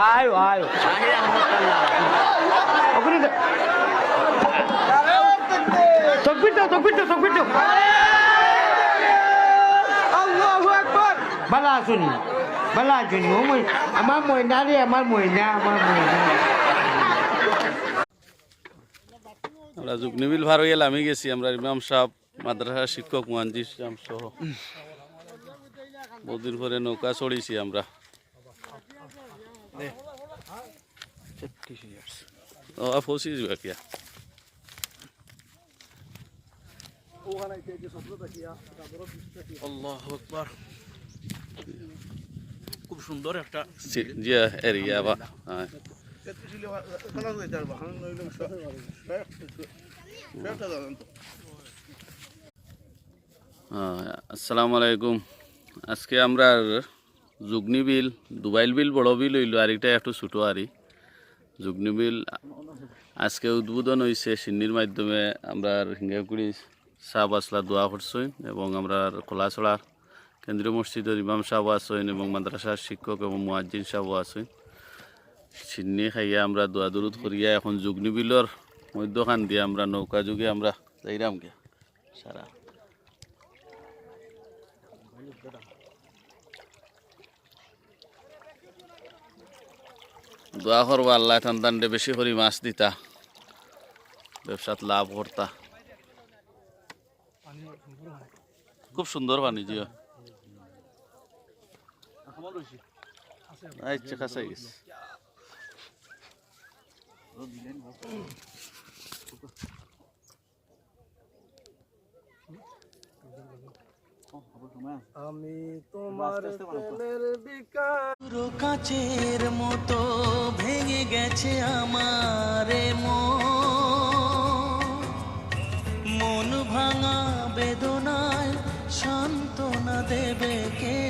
আয়ো আয়ো তকবীর দাও তকবীর দাও তকবীর দাও আল্লাহু আকবার ভালো আসুনি ভালো আসুনি আমার ময়না রে আমার ময়না আমরা যুগনিবিল ভার হয়ে আমি গেছি আমরা ইমাম সাহেব মাদ্রাসা শিক্ষক মুয়াজ্জিন সাহেব সহ বহুদিন পরে নৌকা চড়িয়েছি আমরা পৌঁছে যাবে কিয়া আল্লাহু আকবার খুব সুন্দর একটা জি এরিয়া বা আসসালামু আলাইকুম আজকে আমরা যুগনি বিল দুবাইল বিল বড় বিল হইল আর এটা একটু ছোটো আরই যুগনি বিল আজকে উদ্বোধন হয়েছে সিন্নির মাধ্যমে আমরা হিঙ্গাগুড়ি সাহ আসলা দোয়া করছেন এবং আমরা খোলাছড়া কেন্দ্রীয় মসজিদের ইমাম সাহেব আছেন এবং মাদ্রাসার শিক্ষক এবং মুয়াজ্জিন সাহেব আছেন সিন্নি খাইয়া আমরা দোয়া দরুদ করিয়া এখন যুগনি বিলর মধ্যখান দিয়ে আমরা নৌকা যুগে আমরা যাইরাম গে সারা দোয়া করবা আল্লাহ টান বেশি করে মাছ দিতা ব্যবসাত লাভ করতা খুব সুন্দর পানি জিও আচ্ছা কাছে গেছে আমি তোমার প্রেমের বিকার কাচের মতো ভেঙে গেছে আমার মন ভাঙা বেদনায় সান্ত্বনা দেবে কে